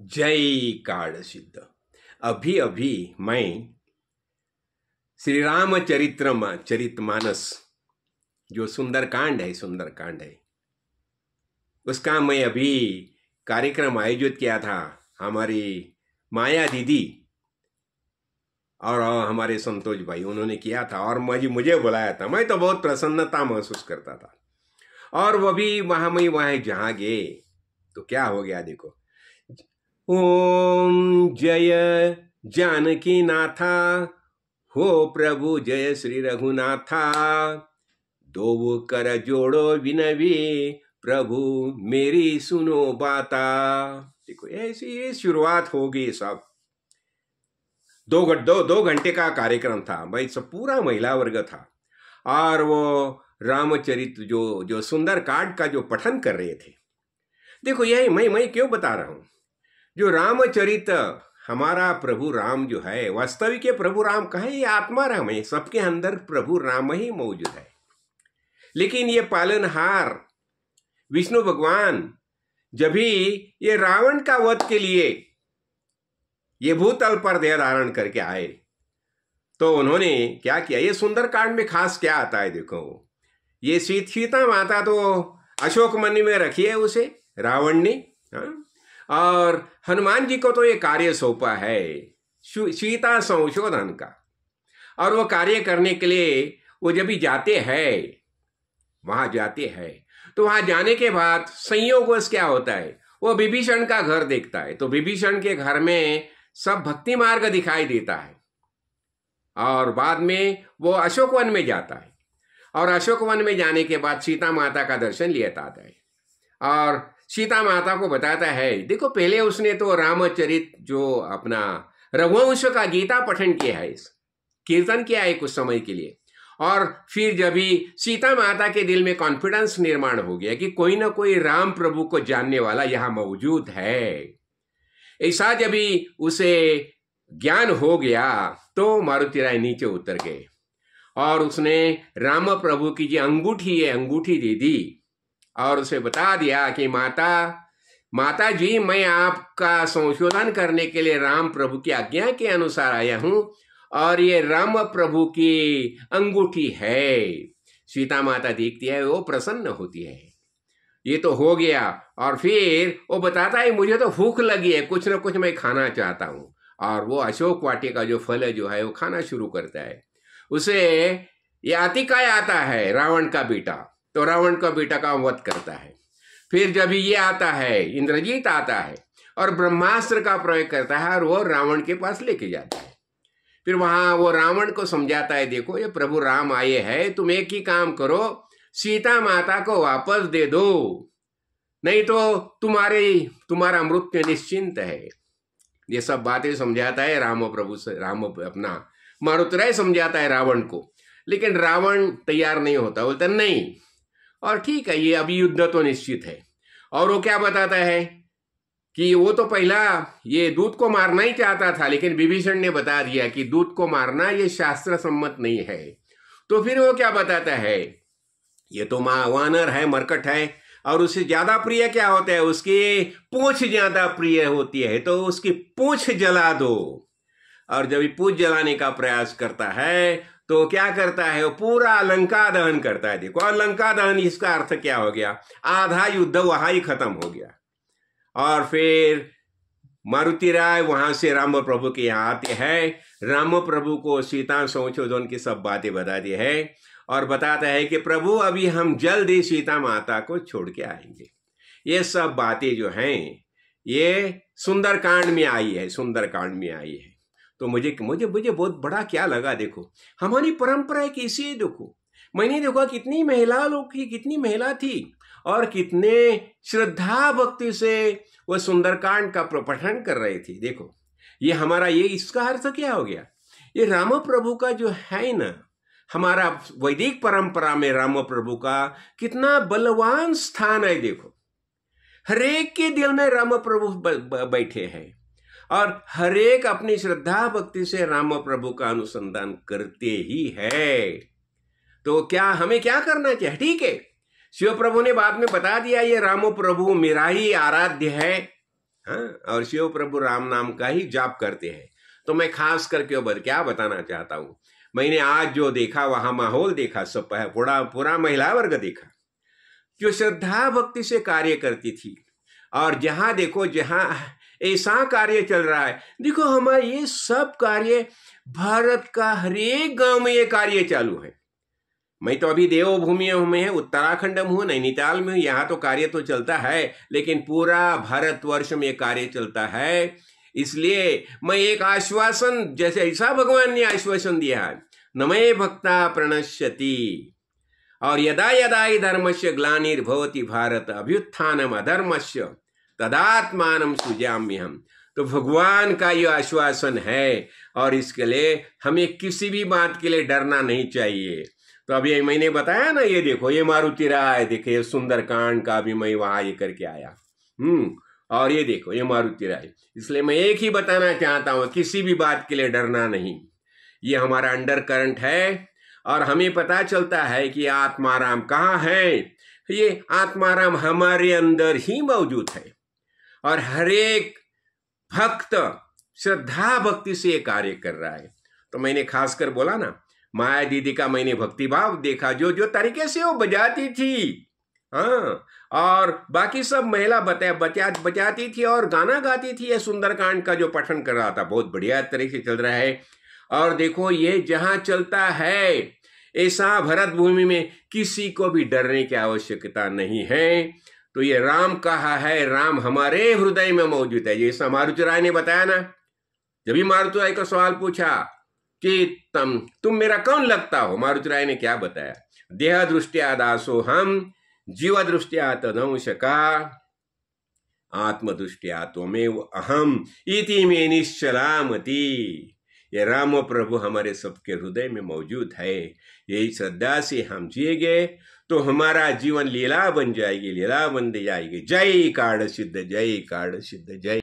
जय काड़ सिद्ध। अभी अभी मैं श्री चरितमानस जो सुंदरकांड है उसका मैं अभी कार्यक्रम आयोजित किया था। हमारी माया दीदी और हमारे संतोष भाई उन्होंने किया था और मुझे बुलाया था। मैं तो बहुत प्रसन्नता महसूस करता था। और वो भी वहां जहाँ गए तो क्या हो गया देखो। ओम जय जानकी नाथा हो प्रभु जय श्री रघुनाथा, दो कर जोड़ो विनवी प्रभु मेरी सुनो बाता। देखो ऐसी शुरुआत होगी। सब दो घंटे का कार्यक्रम था भाई। सब पूरा महिला वर्ग था और वो रामचरित जो सुंदर कांड का जो पठन कर रहे थे। देखो यही मैं क्यों बता रहा हूं। जो रामचरित हमारा प्रभु राम जो है, वास्तविक प्रभु राम कहे ये आत्मा राम है। सबके अंदर प्रभु राम ही मौजूद है। लेकिन ये पालनहार विष्णु भगवान जब भी ये रावण का वध के लिए ये भूतल पर देह धारण करके आए तो उन्होंने क्या किया। ये सुंदरकांड में खास क्या आता है देखो। ये सीता माता तो अशोक वन में रखी है उसे रावण ने, और हनुमान जी को तो ये कार्य सौंपा है सीता संशोधन का। और वो कार्य करने के लिए वो जब भी जाते हैं तो वहां जाने के बाद संयोगवश क्या होता है, वो विभीषण का घर देखता है। तो विभीषण के घर में सब भक्ति मार्ग दिखाई देता है और बाद में वो अशोक वन में जाता है और अशोक वन में जाने के बाद सीता माता का दर्शन लेता है और सीता माता को बताता है। देखो पहले उसने तो रामचरित जो अपना रघुवंश का गीता पठन किया है, कीर्तन किया है कुछ समय के लिए। और फिर जब भी सीता माता के दिल में कॉन्फिडेंस निर्माण हो गया कि कोई ना कोई राम प्रभु को जानने वाला यहां मौजूद है, ऐसा जब भी उसे ज्ञान हो गया तो मारुति राय नीचे उतर गए और उसने राम प्रभु की जो अंगूठी दे दी और उसे बता दिया कि माता जी मैं आपका संशोधन करने के लिए राम प्रभु की आज्ञा के अनुसार आया हूं और ये राम प्रभु की अंगूठी है। सीता माता देखती है, वो प्रसन्न होती है। ये तो हो गया और फिर वो बताता है मुझे तो भूख लगी है, कुछ ना कुछ मैं खाना चाहता हूं। और वो अशोक वाटिका का जो फल है जो है वो खाना शुरू करता है। उसे ये अतिकाय आता है रावण का बेटा, तो रावण का बेटा का वध करता है। फिर जब ये आता है इंद्रजीत आता है और ब्रह्मास्त्र का प्रयोग करता है और वो रावण के पास लेके जाता है। फिर वहां वो रावण को समझाता है, देखो ये प्रभु राम आए हैं, तुम एक ही काम करो, सीता माता को वापस दे दो, नहीं तो तुम्हारा मृत्यु निश्चिंत है। ये सब बातें समझाता है राम अपना मारुति राय समझाता है रावण को। लेकिन रावण तैयार नहीं होता, बोलता नहीं। और ठीक है, ये अभी युद्ध तो निश्चित है। और वो क्या बताता है कि वो तो पहला ये दूत को मारना ही चाहता था, लेकिन विभीषण ने बता दिया कि दूत को मारना ये शास्त्र सम्मत नहीं है। तो फिर वो क्या बताता है, ये तो वानर है, मरकट है, और उससे ज्यादा प्रिय क्या होता है, उसकी पूंछ ज्यादा प्रिय होती है, तो उसकी पूंछ जला दो। और जब पूंछ जलाने का प्रयास करता है तो क्या करता है, वो पूरा लंका दहन करता है। देखो, और लंका दहन इसका अर्थ क्या हो गया, आधा युद्ध वहां ही खत्म हो गया। और फिर मारुति राय वहां से राम प्रभु के यहाँ आते हैं। राम प्रभु को सीता संशोधन की सब बातें बताती है और बताता है कि प्रभु अभी हम जल्द ही सीता माता को छोड़ के आएंगे। ये सब बातें जो हैं ये सुंदरकांड में आई है। तो मुझे बहुत बड़ा क्या लगा, देखो हमारी परंपरा कैसी है। देखो मैंने देखा कितनी महिला थी और कितने श्रद्धा भक्ति से वो सुंदरकांड का पठन कर रहे थे। देखो ये हमारा इसका अर्थ क्या हो गया, ये राम प्रभु का जो है ना, हमारा वैदिक परंपरा में राम प्रभु का कितना बलवान स्थान है। देखो हरेक के दिल में राम प्रभु बैठे हैं और हरेक अपनी श्रद्धा भक्ति से राम प्रभु का अनुसंधान करते ही है। तो क्या हमें क्या करना चाहिए, ठीक है शिव प्रभु ने बाद में बता दिया ये राम प्रभु मेरा ही आराध्य है, हाँ, और शिव प्रभु राम नाम का ही जाप करते हैं। तो मैं खास करके क्या बताना चाहता हूँ, मैंने आज जो देखा वहां माहौल देखा, सब पूरा महिला वर्ग देखा जो श्रद्धा भक्ति से कार्य करती थी। और जहां देखो जहां ऐसा कार्य चल रहा है, देखो हमारे ये सब कार्य भारत का हर एक गांव में ये कार्य चालू है। मैं तो अभी देवभूमि में है, उत्तराखंड में हूँ, नैनीताल में हूँ, यहाँ तो कार्य तो चलता है, लेकिन पूरा भारतवर्ष में कार्य चलता है। इसलिए मैं एक आश्वासन, जैसे ऐसा भगवान ने आश्वासन दिया है, न मे भक्ता प्रणश्यति, और यदा यदा हि धर्मस्य ग्लानिर्भवति भारत अभ्युत्थानम अधर्मस्य तदात्मानं सृजाम्यहम्। तो भगवान का ये आश्वासन है, और इसके लिए हमें किसी भी बात के लिए डरना नहीं चाहिए। तो अभी मैंने बताया ना, ये देखो ये मारुति राय, देखिए सुंदरकांड का भी मैं वहां ये करके आया। और ये देखो ये मारुति राय। इसलिए मैं एक ही बताना चाहता हूं, किसी भी बात के लिए डरना नहीं। ये हमारा अंडर करंट है, और हमें पता चलता है कि आत्माराम कहाँ है। ये आत्माराम हमारे अंदर ही मौजूद है, और हर एक भक्त श्रद्धा भक्ति से कार्य कर रहा है। तो मैंने खासकर बोला ना, माया दीदी का मैंने भक्ति भाव देखा, जो तरीके से वो बजाती थी, हाँ, और बाकी सब महिला बजाती थी और गाना गाती थी। ये सुंदरकांड का जो पठन कर रहा था, बहुत बढ़िया तरीके से चल रहा है। और देखो ये जहां चलता है, ऐसा भरत भूमि में किसी को भी डरने की आवश्यकता नहीं है। तो ये राम कहा है, राम हमारे हृदय में मौजूद है। जैसा मारुति राय ने बताया ना, जब भी मारुति राय का सवाल पूछा कि तुम मेरा कौन लगता हो, मारुति राय ने क्या बताया, देह दृष्टिया दासो हम, जीव दृष्टिया तदंशका, आत्म दृष्टिया त्वमेव अहम, इति मे निश्चलामति। ये राम प्रभु हमारे सबके हृदय में मौजूद है। यही श्रद्धा से हम जिएंगे तो हमारा जीवन लीला बन जाएगी, लीला बन जाएगी। जय कार्ड सिद्ध, जय कार्ड सिद्ध, जय।